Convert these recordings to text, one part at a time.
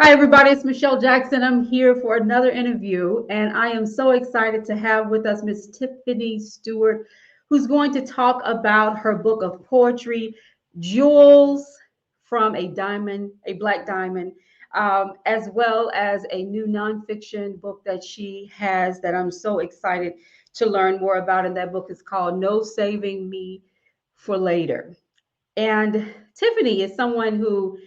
Hi, everybody. It's Michelle Jackson. I'm here for another interview, and I am so excited to have with us Miss Tiffany Stewart, who's going to talk about her book of poetry, Jewels from a Diamond, a Black Diamond, as well as a new nonfiction book that she has that I'm so excited to learn more about. And that book is called No Saving Me for Later. And Tiffany is someone who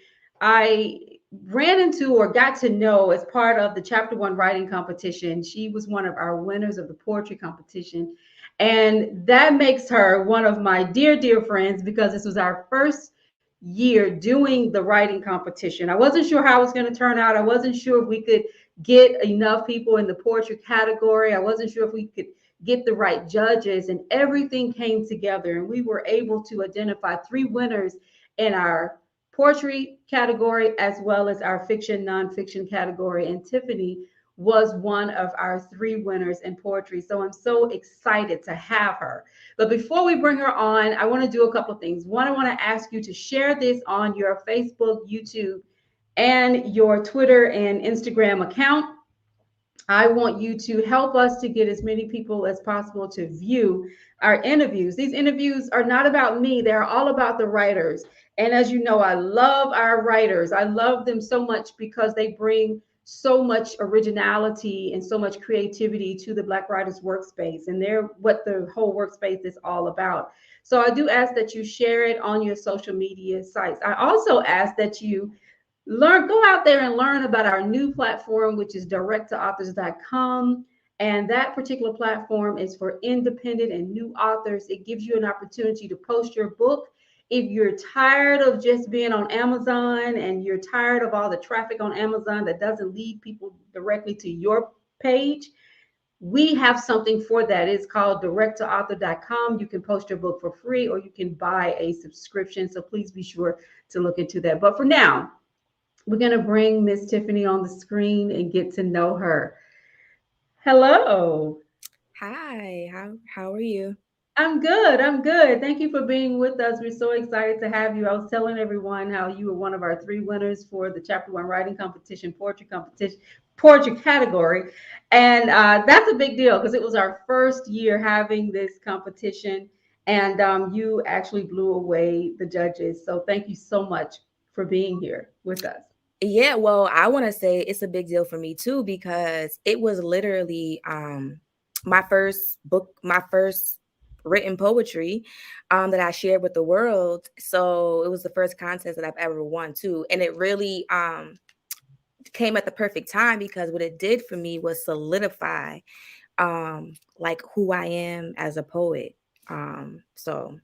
I ran into or got to know as part of the chapter one writing competition. She was one of our winners of the poetry competition. And that makes her one of my dear, dear friends because this was our first year doing the writing competition. I wasn't sure how it was going to turn out. I wasn't sure if we could get enough people in the poetry category. I wasn't sure if we could get the right judges, and everything came together. And we were able to identify three winners in our poetry category as well as our fiction nonfiction category. And Tiffany was one of our three winners in poetry. So I'm so excited to have her. But before we bring her on, I want to do a couple of things. One, I want to ask you to share this on your Facebook, YouTube, and your Twitter and Instagram account. I want you to help us to get as many people as possible to view our interviews. These interviews are not about me, they're all about the writers. And as you know, I love our writers. I love them so much because they bring so much originality and so much creativity to the Black Writers Workspace. And they're what the whole workspace is all about. So I do ask that you share it on your social media sites. I also ask that you go out there and learn about our new platform, which is directtoauthors.com. And that particular platform is for independent and new authors. It gives you an opportunity to post your book. If you're tired of just being on Amazon and you're tired of all the traffic on Amazon that doesn't lead people directly to your page, we have something for that. It's called directtoauthor.com. You can post your book for free or you can buy a subscription. So please be sure to look into that. But for now, we're going to bring Miss Tiffany on the screen and get to know her. Hello. Hi, how are you? I'm good. I'm good. Thank you for being with us. We're so excited to have you. I was telling everyone how you were one of our three winners for the Chapter One writing competition, poetry category, and that's a big deal because it was our first year having this competition, and you actually blew away the judges. So thank you so much for being here with us. Yeah, well, I want to say it's a big deal for me too because it was literally my first book, my first written poetry that I shared with the world. So it was the first contest that I've ever won too, and it really came at the perfect time because what it did for me was solidify like who I am as a poet. So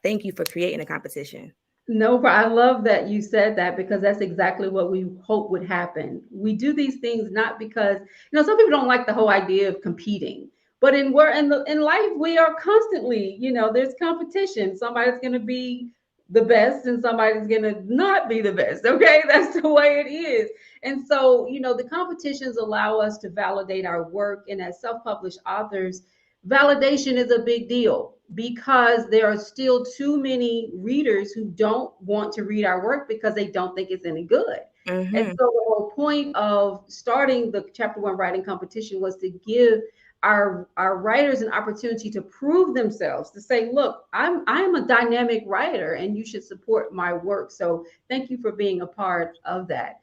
thank you for creating a competition. No, I love that you said that because that's exactly what we hope would happen. We do these things not because some people don't like the whole idea of competing, but in life we are constantly there's competition. Somebody's going to be the best and somebody's going to not be the best. Okay, that's the way it is. And so the competitions allow us to validate our work, and as self-published authors, validation is a big deal because there are still too many readers who don't want to read our work because they don't think it's any good. And Mm-hmm. so the whole point of starting the chapter one writing competition was to give our writers an opportunity to prove themselves, to say, look, I'm a dynamic writer and you should support my work. So thank you for being a part of that.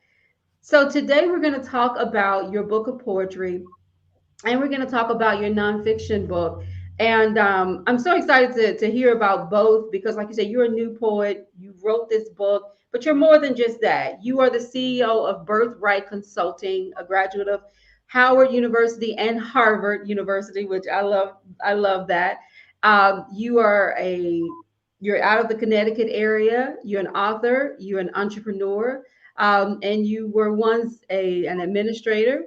So today we're going to talk about your book of poetry, and we're going to talk about your nonfiction book. And I'm so excited to hear about both because, like you said, you're a new poet. You wrote this book, but you're more than just that. You are the CEO of Birthright Consulting, a graduate of Howard University and Harvard University, which I love. I love that. You are you're out of the Connecticut area. You're an author. You're an entrepreneur, and you were once an administrator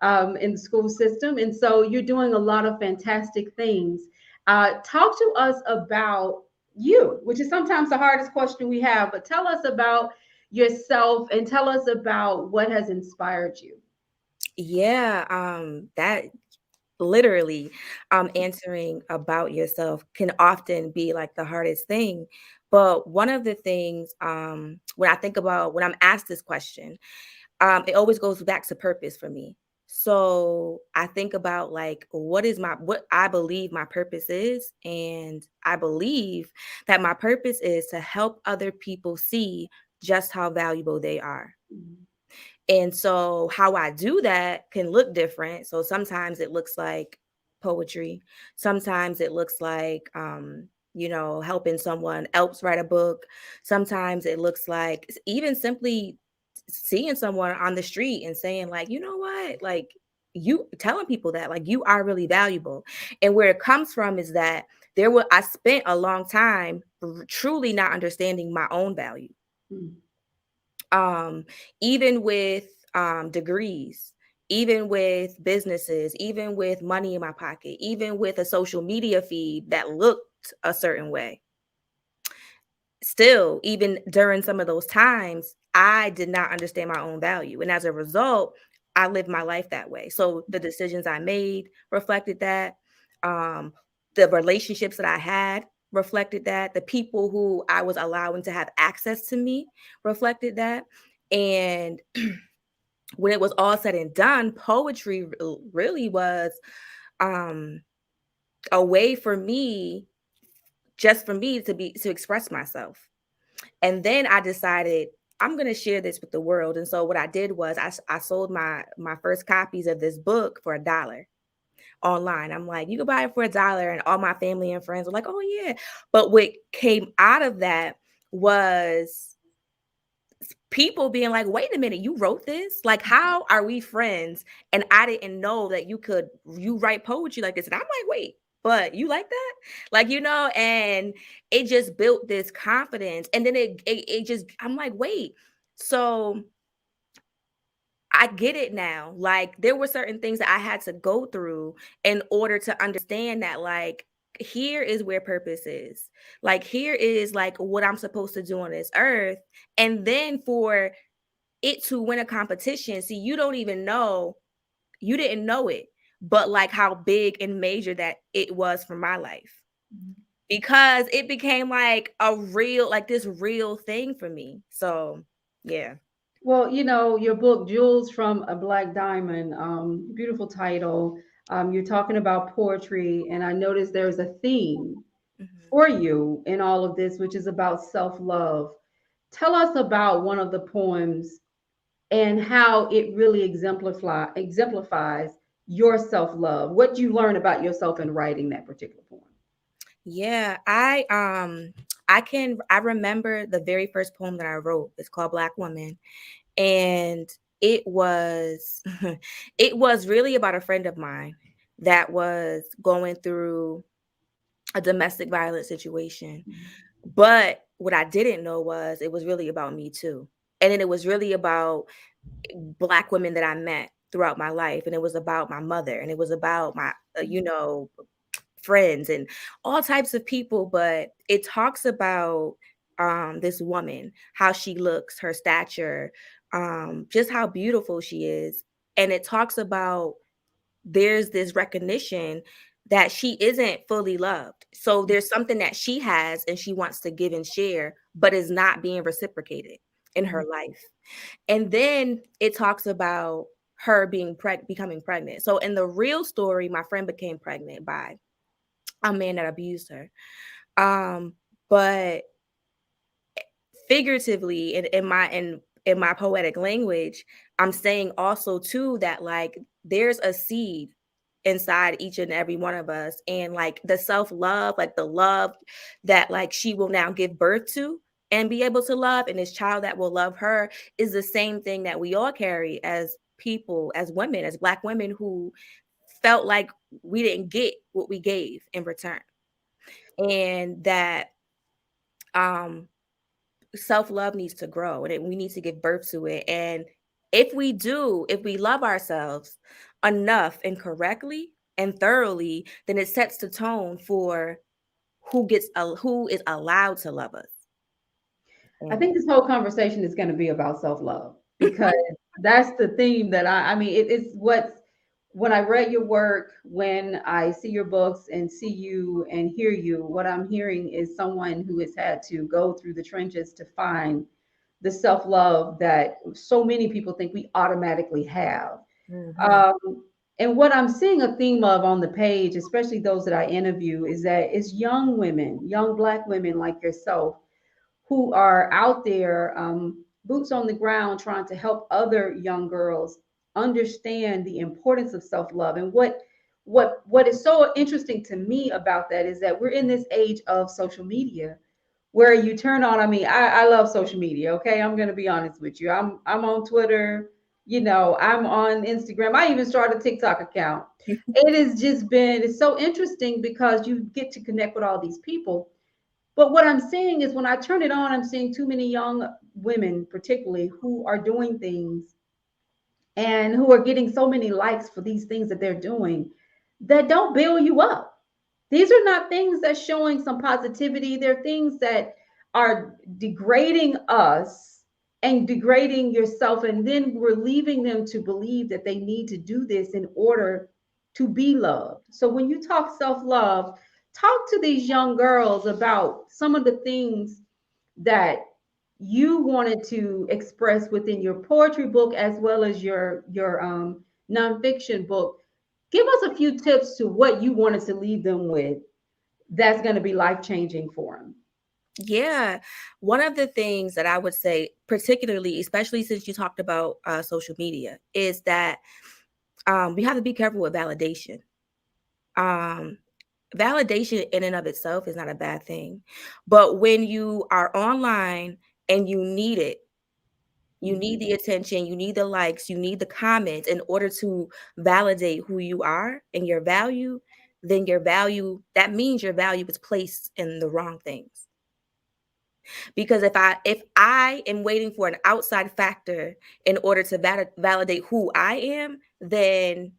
in the school system. And so you're doing a lot of fantastic things. Talk to us about you, which is sometimes the hardest question we have, but tell us about yourself and tell us about what has inspired you. Yeah, that literally answering about yourself can often be like the hardest thing. But one of the things when I think about when I'm asked this question, it always goes back to purpose for me. So I think about like what I believe my purpose is, and I believe that my purpose is to help other people see just how valuable they are. Mhm. And so how I do that can look different. So sometimes it looks like poetry. Sometimes it looks like helping someone else write a book. Sometimes it looks like even simply seeing someone on the street and saying like, you know what? Like you telling people that like you are really valuable. And where it comes from is that I spent a long time truly not understanding my own value, Mhm. um, even with degrees, even with businesses, even with money in my pocket, even with a social media feed that looked a certain way. Still, even during some of those times, I did not understand my own value. And as a result, I lived my life that way. So the decisions I made reflected that. Um, the relationships that I had reflected that. The people who I was allowing to have access to me reflected that. And when it was all said and done, poetry really was um, a way for me, just for me to express myself. And then I decided I'm going to share this with the world. And so what I did was I sold my first copies of this book for $1 online. I'm like, you can buy it for $1. And all my family and friends were like, oh yeah. But what came out of that was people being like, wait a minute, you wrote this? Like, how are we friends? And I didn't know that you write poetry like this. And I'm like, wait, but you like that? Like, and it just built this confidence. And then it just, I'm like, wait. So I get it now. Like, there were certain things that I had to go through in order to understand that, like, here is where purpose is. Like, here is like what I'm supposed to do on this earth. And then for it to win a competition. See, you didn't know it, but like how big and major that it was for my life, because it became like like this real thing for me. So, yeah. Well, your book, Jewels from a Black Diamond, beautiful title. You're talking about poetry, and I noticed there's a theme Mhm. for you in all of this, which is about self love. Tell us about one of the poems and how it really exemplifies your self love. What you learn about yourself in writing that particular poem. Yeah, I remember the very first poem that I wrote. It's called Black Woman, and it was it was really about a friend of mine that was going through a domestic violence situation. But what I didn't know was it was really about me too. And then it was really about Black women that I met throughout my life. And it was about my mother, and it was about my, friends and all types of people. But it talks about this woman, how she looks, her stature, just how beautiful she is. And it talks about there's this recognition that she isn't fully loved. So there's something that she has and she wants to give and share, but is not being reciprocated in her Mhm. life. And then it talks about her becoming pregnant. So in the real story, my friend became pregnant by a man that abused her. But figuratively in my poetic language, I'm saying also too that like there's a seed inside each and every one of us, and like the self-love, like the love that like she will now give birth to and be able to love, and this child that will love her is the same thing that we all carry as people, as women, as Black women who felt like we didn't get what we gave in return, and that um self-love needs to grow, and we need to give birth to it. And if we love ourselves enough and correctly and thoroughly, then it sets the tone for who is allowed to love us. I And think this whole conversation is going to be about self love because that's the theme that I mean, it's what's when I read your work, when I see your books and see you and hear you, what I'm hearing is someone who has had to go through the trenches to find the self-love that so many people think we automatically have. Hmm. Um, and what I'm seeing a theme of on the page, especially those that I interview, is that it's young women, young Black women like yourself, who are out there, boots on the ground, trying to help other young girls understand the importance of self-love. And what is so interesting to me about that is that we're in this age of social media where you turn on. I mean, I love social media. Okay, I'm gonna be honest with you. I'm on Twitter. You know, I'm on Instagram. I even started a TikTok account. It has just been, it's so interesting because you get to connect with all these people. But what I'm seeing is when I turn it on, I'm seeing too many young women, particularly, who are doing things and who are getting so many likes for these things that they're doing that don't build you up. These are not things that's showing some positivity. They're things that are degrading us and degrading yourself. And then we're leaving them to believe that they need to do this in order to be loved. So when you talk self love, talk to these young girls about some of the things that you wanted to express within your poetry book as well as your nonfiction book. Give us a few tips to what you wanted to leave them with that's going to be life changing for them. Yeah. One of the things that I would say, particularly, especially since you talked about social media, is that we have to be careful with validation. Um, Validation in and of itself is not a bad thing. But when you are online and you need it, you need the attention, you need the likes, you need the comments in order to validate who you are and your value, then your value, that means your value is placed in the wrong things. Because if I am waiting for an outside factor in order to validate who I am, then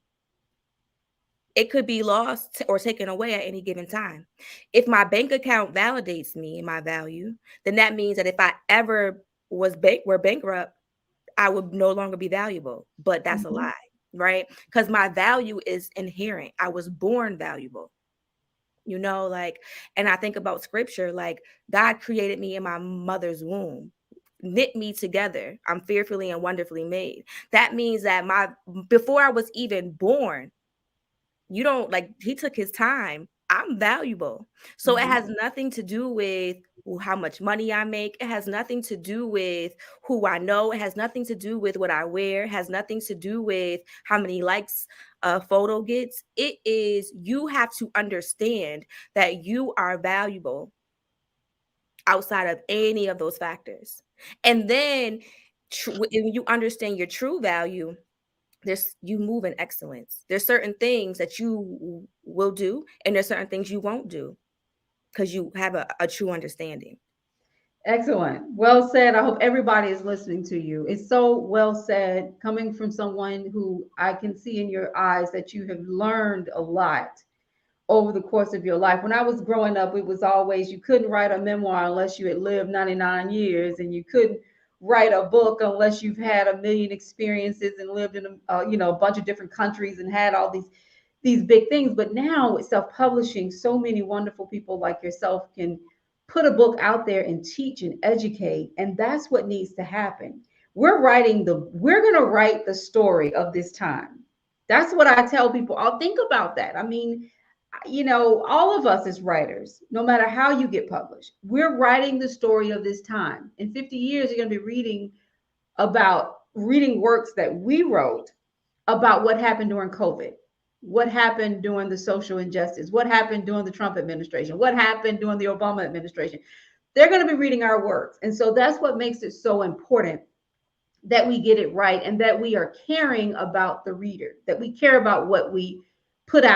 it could be lost or taken away at any given time. If my bank account validates me and my value, then that means that if I ever were bankrupt, I would no longer be valuable. But that's a Mhm. lie, right? Because my value is inherent. I was born valuable. Like, and I think about scripture, like God created me in my mother's womb, knit me together. I'm fearfully and wonderfully made. That means that before I was even born, you don't like he took his time. I'm valuable. So it Mhm. has nothing to do with how much money I make. It has nothing to do with who I know. It has nothing to do with what I wear. It has nothing to do with how many likes a photo gets. It is, you have to understand that you are valuable outside of any of those factors. And then when you understand your true value, you move in excellence. There's certain things that you will do, and there's certain things you won't do because you have a true understanding. Excellent. Well said. I hope everybody is listening to you. It's so well said, coming from someone who I can see in your eyes that you have learned a lot over the course of your life. When I was growing up, it was always you couldn't write a memoir unless you had lived 99 years, and you couldn't write a book unless you've had a million experiences and lived in a bunch of different countries and had all these big things. But now with self-publishing, so many wonderful people like yourself can put a book out there and teach and educate, and that's what needs to happen. We're going to write the story of this time. That's what I tell people. I'll think about that. I mean, all of us as writers, no matter how you get published, we're writing the story of this time. In 50 years, you're going to be reading works that we wrote about what happened during COVID, what happened during the social injustice, what happened during the Trump administration, what happened during the Obama administration. They're going to be reading our works. And so that's what makes it so important that we get it right and that we are caring about the reader, that we care about what we put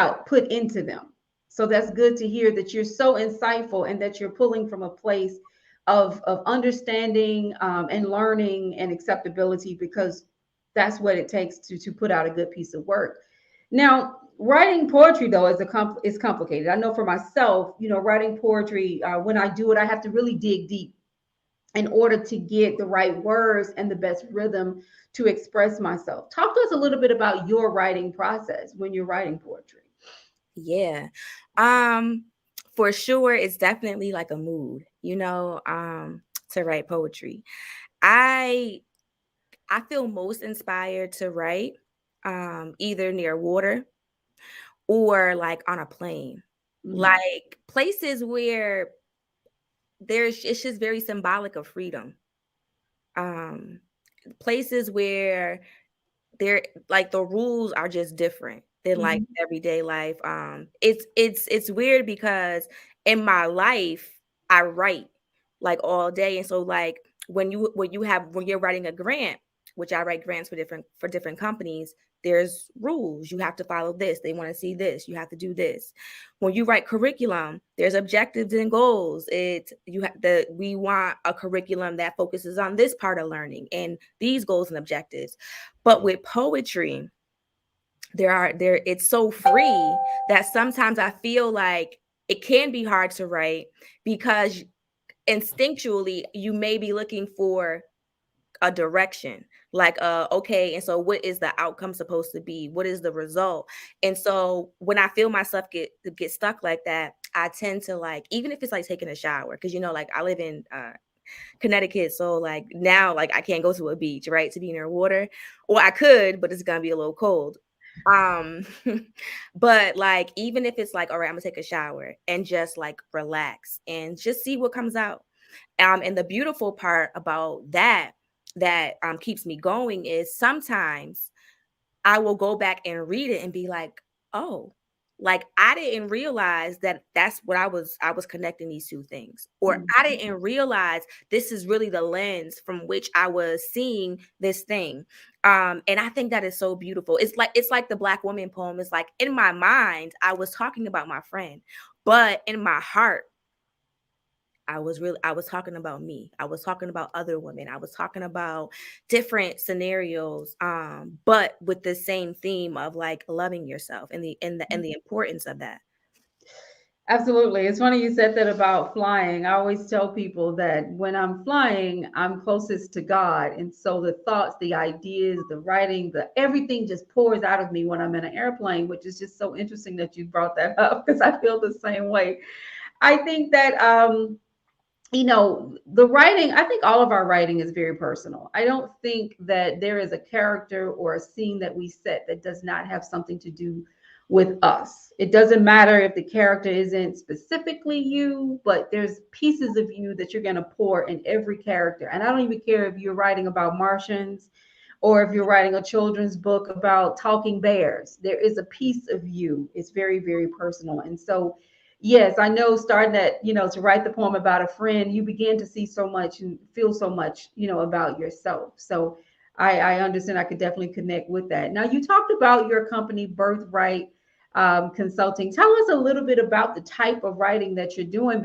into them. So that's good to hear that you're so insightful and that you're pulling from a place of understanding and learning and acceptability, because that's what it takes to put out a good piece of work. Now, writing poetry though is complicated. I know for myself, writing poetry, when I do it, I have to really dig deep in order to get the right words and the best rhythm to express myself. Talk to us a little bit about your writing process when you're writing poetry. Yeah. Um, for sure, it's definitely like a mood, to write poetry. I I feel most inspired to write either near water or like on a plane. Mhm. Like places where there's it's just very symbolic of freedom. Um Places where there like the rules are just different than like Mhm. everyday life. It's weird because in my life I write like all day, and so like when you're writing a grant, which I write grants for different companies, there's rules. You have to follow this. They want to see this. You have to do this. When you write curriculum, there's objectives and goals. We want a curriculum that focuses on this part of learning and these goals and objectives. But with poetry, there it's so free that sometimes I feel like it can be hard to write because instinctually you may be looking for a direction, like okay, and so what is the outcome supposed to be, what is the result? And so when I feel myself get stuck like that, I tend to, like, even if it's like taking a shower, because like I live in Connecticut, so like now like I can't go to a beach, right, to be near water, or I could, but it's gonna be a little cold. um but like even if it's like, all right, I'm gonna take a shower and just like relax and just see what comes out. And the beautiful part about that keeps me going is sometimes I will go back and read it and be like, oh, like I didn't realize that that's what I was connecting these two things. Or I Mhm. didn't realize this is really the lens from which I was seeing this thing. And I think that is so beautiful. It's like the Black woman poem. It's like in my mind, I was talking about my friend, but in my heart, I was talking about me. I was talking about other women. I was talking about different scenarios, but with the same theme of like loving yourself and the importance of that. Absolutely. It's funny you said that about flying. I always tell people that when I'm flying, I'm closest to God. And so the thoughts, the ideas, the writing, the everything just pours out of me when I'm in an airplane, which is just so interesting that you brought that up because I feel the same way. I think that the writing, I think all of our writing is very personal. I don't think that there is a character or a scene that we set that does not have something to do with us. It doesn't matter if the character isn't specifically you, but there's pieces of you that you're going to pour in every character. And I don't even care if you're writing about Martians or if you're writing a children's book about talking bears. There is a piece of you. It's very, very personal. And so yes, I know starting that, to write the poem about a friend, you begin to see so much and feel so much, about yourself. So I understand. I could definitely connect with that. Now, you talked about your company, Birthright Consulting. Tell us a little bit about the type of writing that you're doing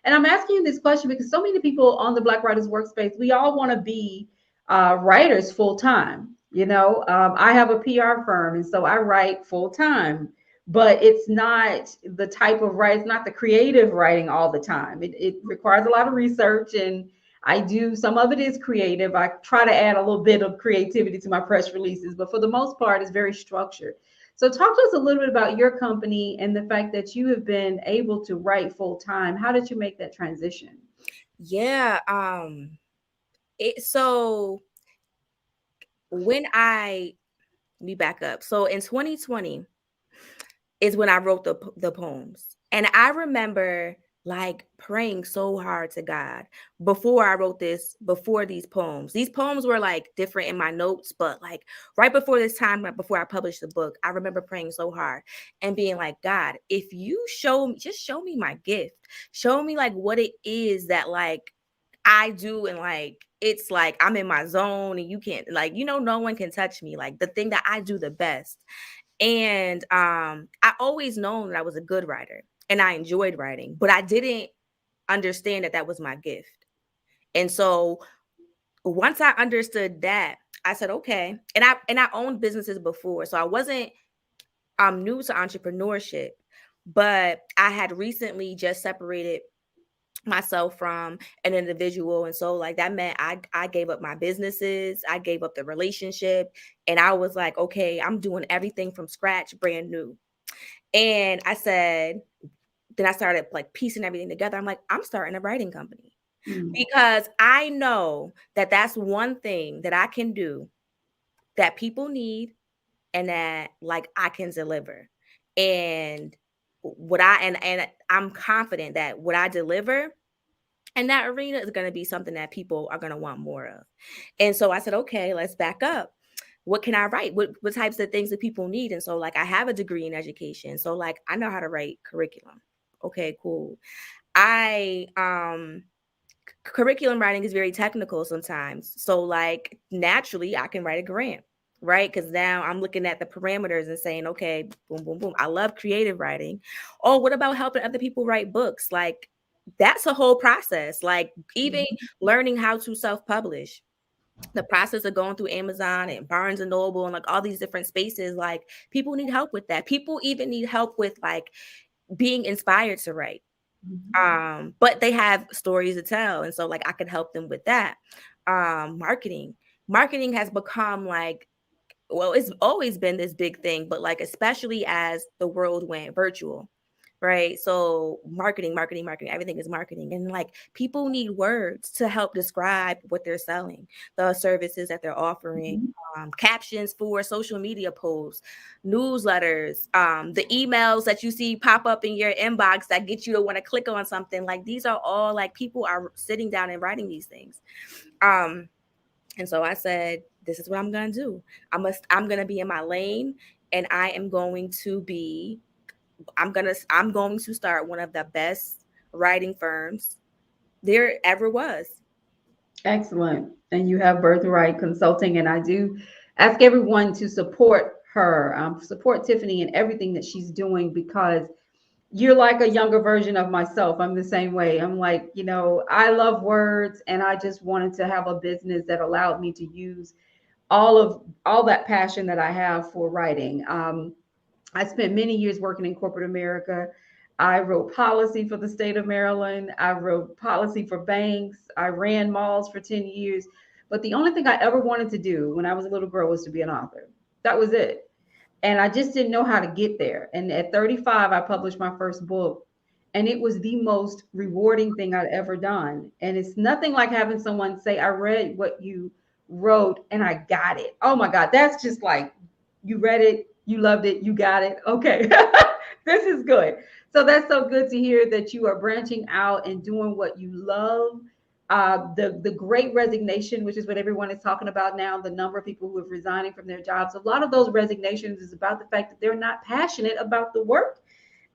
and I'm asking you this question because so many people on the Black Writers Workspace, we all want to be writers full time. I have a PR firm, and so I write full time, but it's not the type of writing, it's not the creative writing all the time. It requires a lot of research, and I do some of it is creative. I try to add a little bit of creativity to my press releases, but for the most part, it's very structured. So, talk to us a little bit about your company and the fact that you have been able to write full time. How did you make that transition? Yeah. So when I let me back up. So in 2020 is when I wrote the poems. And I remember like praying so hard to God before these poems. These poems were like different in my notes, but like right before this time, right before I published the book, I remember praying so hard and being like, God, if you just show me my gift, show me like what it is that like I do, and like it's like I'm in my zone and you can't, like, no one can touch me, like the thing that I do the best. And I always known that I was a good writer and I enjoyed writing, but I didn't understand that that was my gift. And so once I understood that, I said, okay. And I owned businesses before, so I wasn't new to entrepreneurship, but I had recently just separated myself from an individual, and so like that meant I gave up my businesses, I gave up the relationship, and I was like, okay, I'm doing everything from scratch, brand new. And I said, then I started like piecing everything together. I'm like, I'm starting a writing company. Mm. because I know that that's one thing that I can do that people need and that like I can deliver. And and I'm confident that what I deliver in that arena is going to be something that people are going to want more of. And so I said, okay, let's back up. What can I write? What types of things that people need? And so like I have a degree in education. So like I know how to write curriculum. Okay, cool. I curriculum writing is very technical sometimes. So like naturally I can write a grant, right? Because now I'm looking at the parameters and saying, okay, boom, boom, boom. I love creative writing. Oh, what about helping other people write books? Like that's a whole process. Like even Mhm. learning how to self-publish. The process of going through Amazon and Barnes and Noble and like all these different spaces, like people need help with that. People even need help with like being inspired to write, Mhm. but they have stories to tell, and so like I could help them with that. Marketing has become like, well, it's always been this big thing, but like especially as the world went virtual, right? So marketing, everything is marketing. And like people need words to help describe what they're selling, the services that they're offering, Mhm. captions for social media posts, newsletters, the emails that you see pop up in your inbox that get you to want to click on something. Like these are all like people are sitting down and writing these things. Um, and so I said, this is what I'm going to do. I'm going to be in my lane, and I'm going to start one of the best writing firms there ever was. Excellent. And you have Birthright Consulting, and I do ask everyone to support her, support Tiffany in everything that she's doing, because you're like a younger version of myself. I'm the same way. I'm like, I love words, and I just wanted to have a business that allowed me to use all that passion that I have for writing. I spent many years working in corporate America. I wrote policy for the state of Maryland. I wrote policy for banks. I ran malls for 10 years. But the only thing I ever wanted to do when I was a little girl was to be an author. That was it. And I just didn't know how to get there. And at 35, I published my first book. And it was the most rewarding thing I'd ever done. And it's nothing like having someone say, I read what you wrote and I got it. Oh my God, that's just like, you read it, you loved it, you got it. Okay, this is good. So that's so good to hear that you are branching out and doing what you love. The great resignation, which is what everyone is talking about now, the number of people who are resigning from their jobs, a lot of those resignations is about the fact that they're not passionate about the work.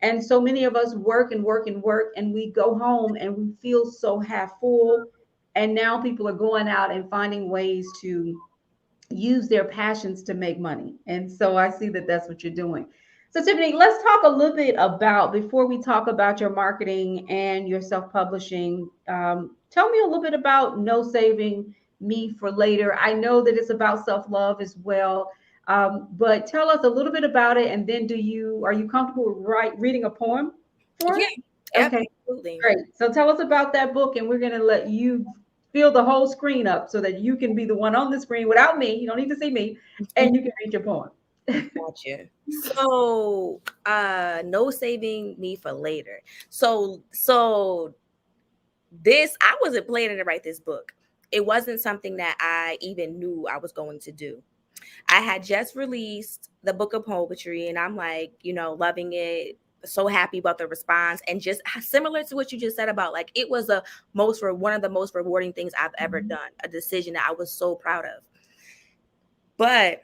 And so many of us work and work and work, and we go home and we feel so half full. And now people are going out and finding ways to use their passions to make money. And so I see that that's what you're doing. So, Tiffany, let's talk a little bit about, before we talk about your marketing and your self publishing, tell me a little bit about No Saving Me for Later. I know that it's about self love as well. But tell us a little bit about it, and then are you comfortable with reading a poem for Yeah, us? Okay, absolutely. great. So tell us about that book, and we're going to let you fill the whole screen up so that you can be the one on the screen without me. You don't need to see me, and you can read your poem. Gotcha. So, no saving me for later. So this I wasn't planning to write this book. It wasn't something that I even knew I was going to do. I had just released the book of poetry, and I'm like, loving it, so happy about the response, and just similar to what you just said about like it was one of the most rewarding things I've ever Mhm. done, a decision that I was so proud of. But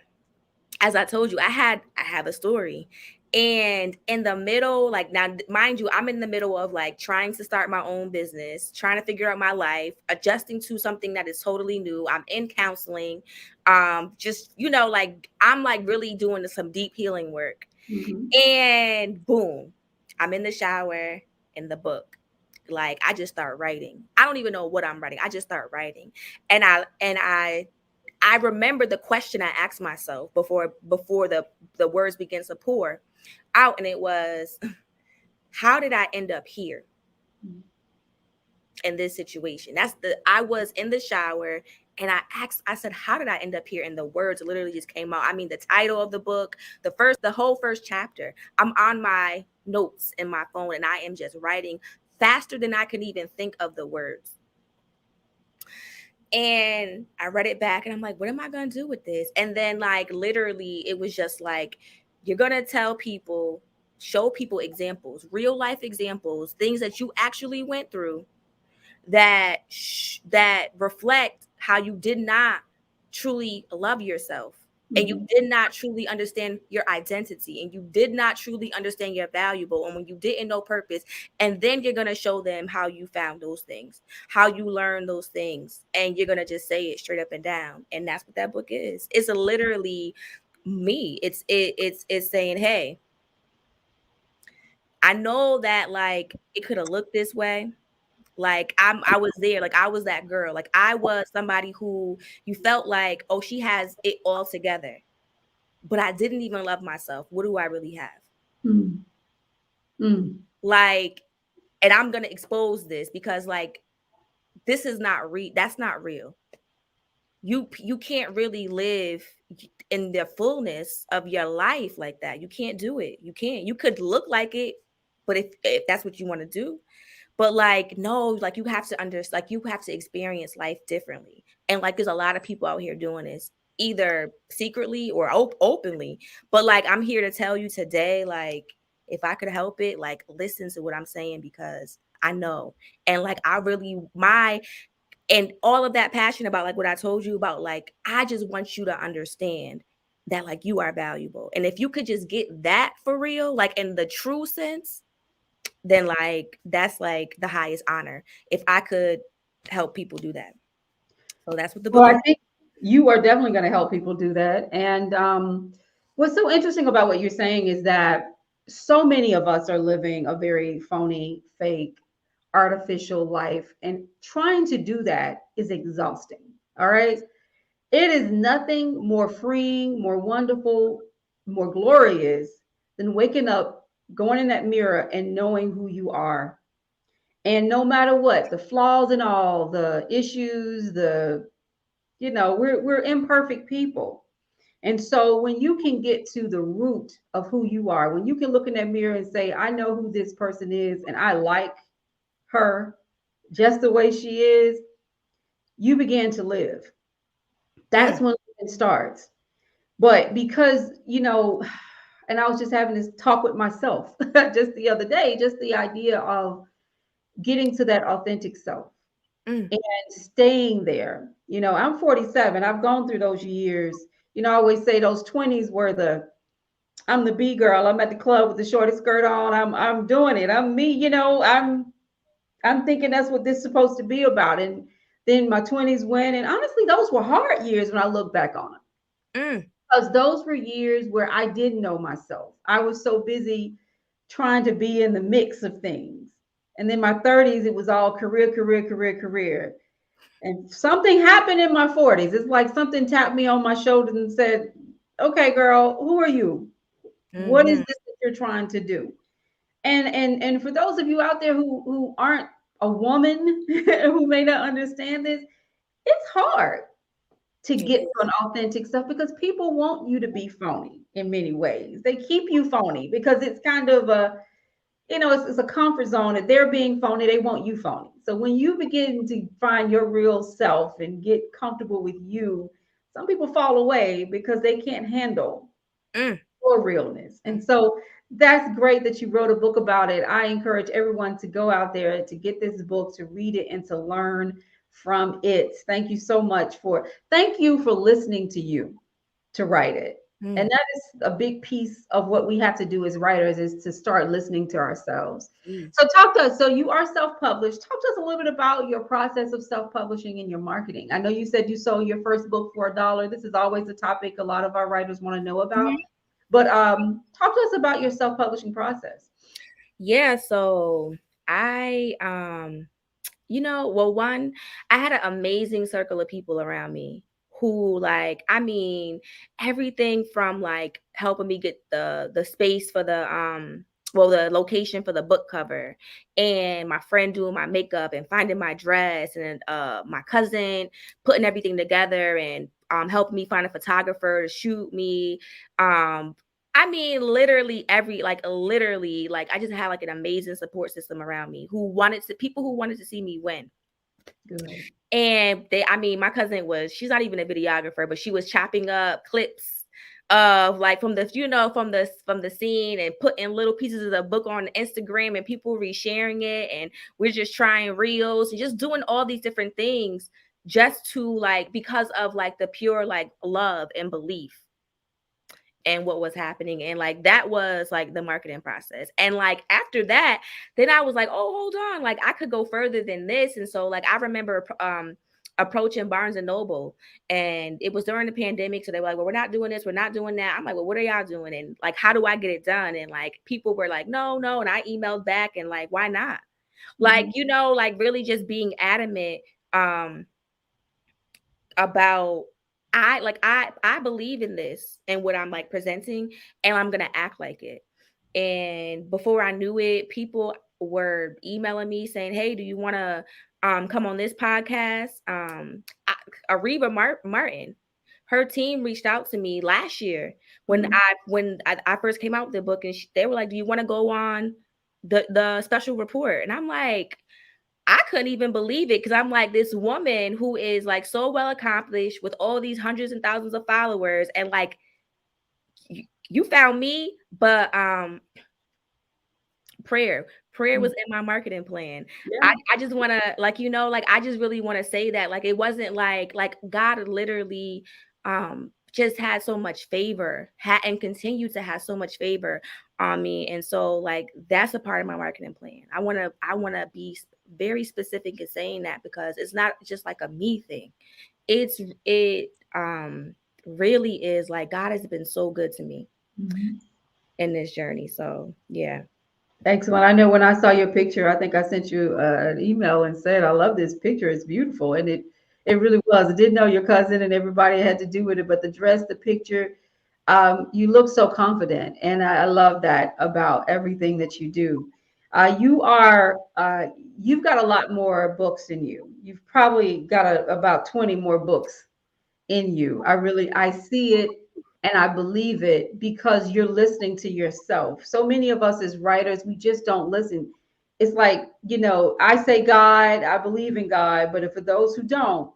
as I told you, I have a story. And in the middle, like now, mind you, I'm in the middle of like trying to start my own business, trying to figure out my life, adjusting to something that is totally new. I'm in counseling. Just, like I'm like really doing some deep healing work. Mhm. And boom, I'm in the shower in the book. Like I just start writing. I don't even know what I'm writing. I just start writing. And I remember the question I asked myself before the words began to pour out, and it was, how did I end up here in this situation? I was in the shower, and I said, how did I end up here? And the words literally just came out. I mean, the title of the book, the whole first chapter. I'm on my notes in my phone, and I am just writing faster than I can even think of the words. And I read it back and I'm like, what am I going to do with this? And then, like, literally, it was just like, you're going to tell people, show people examples, real life examples, things that you actually went through that reflect how you did not truly love yourself, and you Mhm. did not truly understand your identity, and you did not truly understand your valuable, and when you didn't know purpose. And then you're going to show them how you found those things, how you learned those things, and you're going to just say it straight up and down. And that's what that book is. It's literally me. It's saying, hey, I know that, like, it could have looked this way. Like, I was there, like I was that girl. Like, I was somebody who you felt like, oh, she has it all together. But I didn't even love myself. What do I really have? Mm. Mm. Like, and I'm gonna expose this because, like, this is not that's not real. You can't really live in the fullness of your life like that. You can't do it. You can't. You could look like it, but if that's what you want to do. But, like, no, like, you have to understand, like, you have to experience life differently. And, like, there's a lot of people out here doing this either secretly or openly. But, like, I'm here to tell you today, like, if I could help it, like, listen to what I'm saying, because I know. And, like, I really, and all of that passion about, like, what I told you about, like, I just want you to understand that, like, you are valuable. And if you could just get that for real, like, in the true sense, then, like, that's like the highest honor if I could help people do that. So that's what the Well, book I is. think you are definitely going to help people do that. And what's so interesting about what you're saying is that so many of us are living a very phony, fake, artificial life, and trying to do that is exhausting. All right. It is nothing more freeing, more wonderful, more glorious than waking up, going in that mirror, and knowing who you are. And no matter what, the flaws and all, the issues, we're imperfect people. And so when you can get to the root of who you are, when you can look in that mirror and say, I know who this person is and I like her just the way she is, you begin to live. That's Mm, when it starts. But because, and I was just having this talk with myself just the other day, just the idea of getting to that authentic self mm, and staying there. I'm 47. I've gone through those years. I always say those 20s were I'm the B girl. I'm at the club with the shortest skirt on. I'm doing it. I'm me, I'm thinking that's what this is supposed to be about. And then my 20s went, and honestly, those were hard years when I look back on them. mm, Because those were years where I didn't know myself. I was so busy trying to be in the mix of things. And then my 30s, it was all career, career, career, career. And something happened in my 40s. It's like something tapped me on my shoulder and said, okay, girl, who are you? What is mhm. this that you're trying to do? And for those of you out there who aren't a woman who may not understand this, it's hard to It get to is. an authentic stuff because people want you to be phony in many ways. They keep you phony because it's kind of it's a comfort zone that they're being phony. They want you phony. So when you begin to find your real self and get comfortable with you, some people fall away because they can't handle Mm, your realness. mm, And so that's great that you wrote a book about it. I encourage everyone to go out there to get this book, to read it, and to learn from it. Thank you for listening to you to write it. And mm. that is a big piece of what we have to do as writers is to start listening to ourselves. Jeez. So talk to us. So you are self-published. Talk to us a little bit about your process of self-publishing and your marketing. I know you said you sold your first book for $1. This is always a topic a lot of our writers want to know about. Mhm. But talk to us about your self-publishing process. Yeah, so I well, one, I had an amazing circle of people around me who, like, I mean, everything from, like, helping me get the space for the location for the book cover, and my friend doing my makeup and finding my dress, and my cousin putting everything together, and helping me find a photographer to shoot me. I mean, literally, like, I just had, like, an amazing support system around me, people who wanted to see me win. Good. And my cousin she's not even a videographer, but she was chopping up clips of like from the scene and putting little pieces of the book on Instagram, and people resharing it, and we're just trying reels and just doing all these different things just to like, because of like the pure like love and belief and what was happening. And like that was like the marketing process. And like after that, then I was like, oh, hold on, like I could go further than this. And so like I remember approaching Barnes and Noble, and it was during the pandemic, so they were like, well, we're not doing this, we're not doing that. I'm like, well, what are y'all doing, and like how do I get it done? And like people were like, no, and I emailed back, and like, why not? Like, like really just being adamant about I believe in this and what I'm like presenting, and I'm gonna act like it. And before I knew it, people were emailing me saying, hey, do you want to come on this podcast? Ariva Martin, her team reached out to me last year when I first came out with the book, and they were like, do you want to go on the special report? And I'm like, I couldn't even believe it, because I'm like, this woman who is like so well accomplished with all these hundreds and thousands of followers, and like you found me. But prayer was in my marketing plan. Yeah. I just want to like, like I just really want to say that like it wasn't like God literally just had so much favor, and continue to have so much favor on me. And so like that's a part of my marketing plan. I want to be very specific in saying that, because it's not just like a me thing. It really is like God has been so good to me in this journey. So yeah. Excellent. I know when I saw your picture, I think I sent you an email and said, I love this picture. It's beautiful. And it really was. I didn't know your cousin and everybody had to do with it, but the dress, the picture, you look so confident. And I love that about everything that you do. You've got a lot more books in you. You've probably got about 20 more books in you. I see it and I believe it because you're listening to yourself. So many of us as writers, we just don't listen. It's like, I say God, I believe in God, but for those who don't,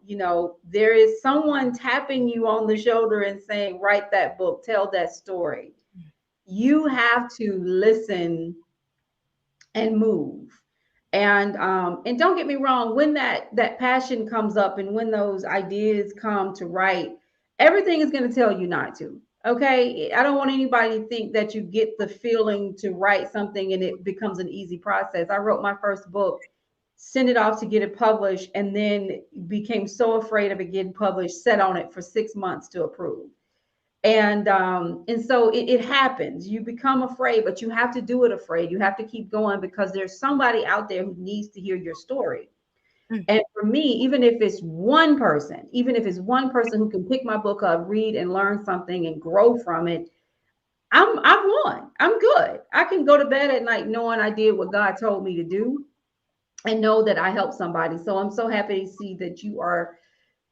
there is someone tapping you on the shoulder and saying, write that book, tell that story. You have to listen and move. And don't get me wrong, when that passion comes up and when those ideas come to write, everything is going to tell you not to. Okay, I don't want anybody to think that you get the feeling to write something and it becomes an easy process. I wrote my first book, sent it off to get it published, and then became so afraid of it getting published, sat on it for 6 months to approve. And so it happens. You become afraid, but you have to do it afraid. You have to keep going because there's somebody out there who needs to hear your story. And for me, even if it's one person who can pick my book up, read and learn something and grow from it, I've won. I'm good. I can go to bed at night knowing I did what God told me to do and know that I helped somebody. So I'm so happy to see that you are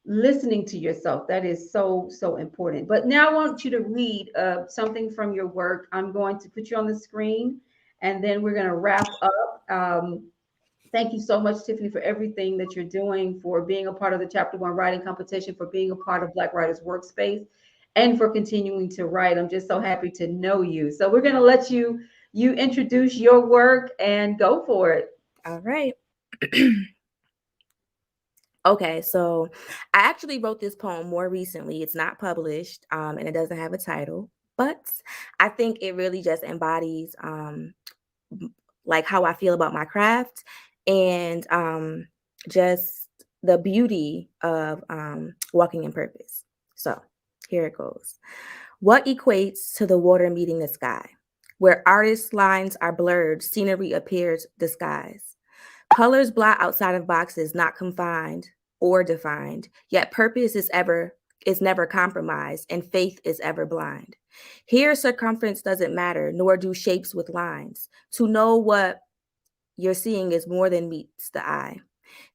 listening to yourself. That is so, so important. But now I want you to read something from your work. I'm going to put you on the screen and then we're going to wrap up. Thank you so much, Tiffany, for everything that you're doing, for being a part of the Chapter 1 writing competition, for being a part of Black Writers Workspace, and for continuing to write. I'm just so happy to know you. So we're going to let you introduce your work and go for it. All right. Okay, so I actually wrote this poem more recently. It's not published, and it doesn't have a title, but I think it really just embodies like how I feel about my craft, and just the beauty of walking in purpose. So here it goes. What equates to the water meeting the sky? Where artists' lines are blurred, scenery appears disguised. Colors blot outside of boxes, not confined or defined, yet purpose is never compromised, and faith is ever blind. Here, circumference doesn't matter, nor do shapes with lines. To know what you're seeing is more than meets the eye.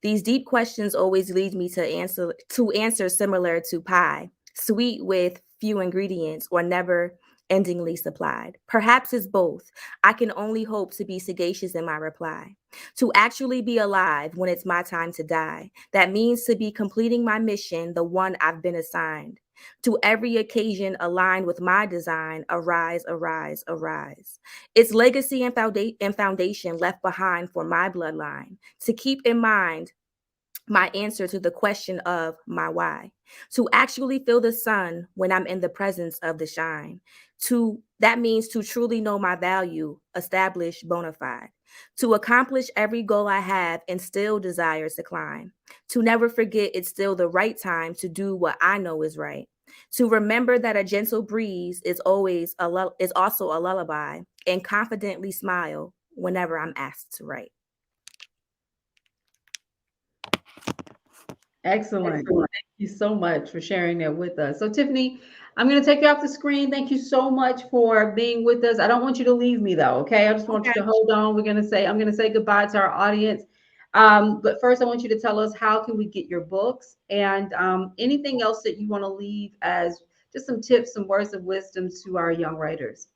These deep questions always lead me to answer similar to pie, sweet with few ingredients, or never endingly supplied. Perhaps it's both. I can only hope to be sagacious in my reply. To actually be alive when it's my time to die. That means to be completing my mission, the one I've been assigned. To every occasion aligned with my design, arise, arise, arise. It's legacy and foundation left behind for my bloodline. To keep in mind my answer to the question of my why, to actually feel the sun when I'm in the presence of the shine. To that means to truly know my value, establish bona fide, to accomplish every goal I have and still desires to climb, to never forget it's still the right time to do what I know is right, to remember that a gentle breeze is is also a lullaby, and confidently smile whenever I'm asked to write. Excellent. Thank you so much for sharing that with us. So, Tiffany, I'm going to take you off the screen. Thank you so much for being with us. I don't want you to leave me though. Okay. I just want you Okay. to hold on. I'm going to say goodbye to our audience. But first, I want you to tell us how can we get your books and anything else that you want to leave as just some tips, some words of wisdom to our young writers.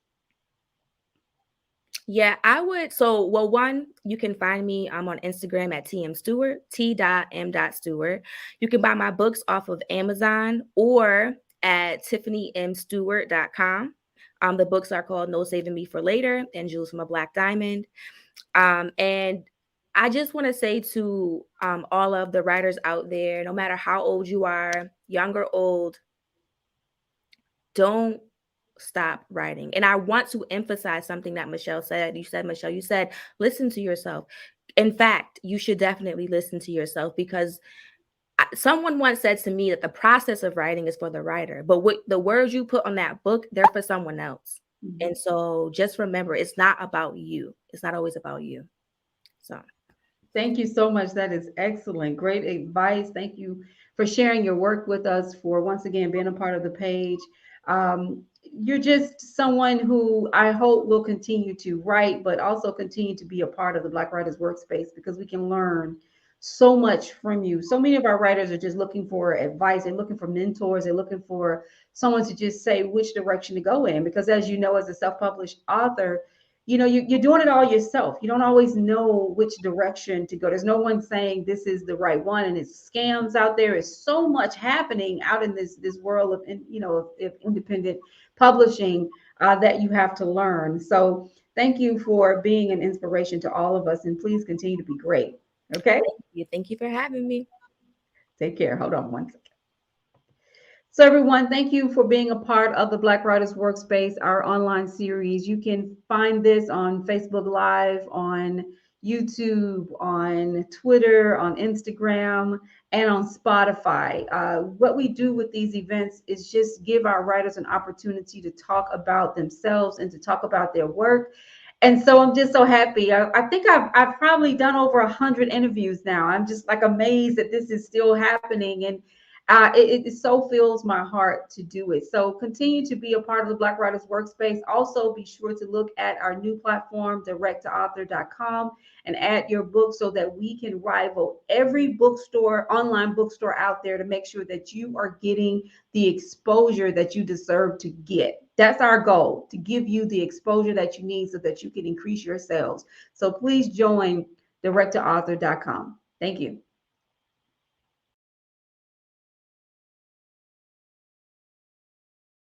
Yeah, I would. So, well, one, you can find me. I'm on Instagram at TM Stewart, T.M.Stewart. You can buy my books off of Amazon or at TiffanyMStewart.com. The books are called No Saving Me for Later and Jewels from a Black Diamond. And I just want to say to all of the writers out there, no matter how old you are, young or old, don't stop writing. And I want to emphasize something that Michelle said. Michelle, you said, listen to yourself. In fact, you should definitely listen to yourself because someone once said to me that the process of writing is for the writer, but what the words you put on that book, they're for someone else. Mhm. And so just remember, it's not about you. It's not always about you. So. Thank you so much. That is excellent. Great advice. Thank you for sharing your work with us, for once again being a part of the page. You're just someone who I hope will continue to write, but also continue to be a part of the Black Writers Workspace because we can learn so much from you. So many of our writers are just looking for advice. They're looking for mentors. They're looking for someone to just say which direction to go in. Because as you know, as a self-published author, you're doing it all yourself. You don't always know which direction to go. There's no one saying this is the right one, and it's scams out there. It's so much happening out in this world of of independent publishing that you have to learn. So thank you for being an inspiration to all of us, and please continue to be great. Okay, Thank you for having me. take care. Hold on one second. So, everyone, thank you for being a part of the Black Writers Workspace, our online series. You can find this on Facebook Live, on YouTube, on Twitter, on Instagram, and on Spotify. What we do with these events is just give our writers an opportunity to talk about themselves and to talk about their work. And so I'm just so happy. I think I've probably done over 100 interviews now. I'm just like amazed that this is still happening. And it so fills my heart to do it. So continue to be a part of the Black Writers Workspace. Also, be sure to look at our new platform, directtoauthor.com, and add your book so that we can rival every bookstore, online bookstore out there to make sure that you are getting the exposure that you deserve to get. That's our goal, to give you the exposure that you need so that you can increase your sales. So please join directtoauthor.com. Thank you.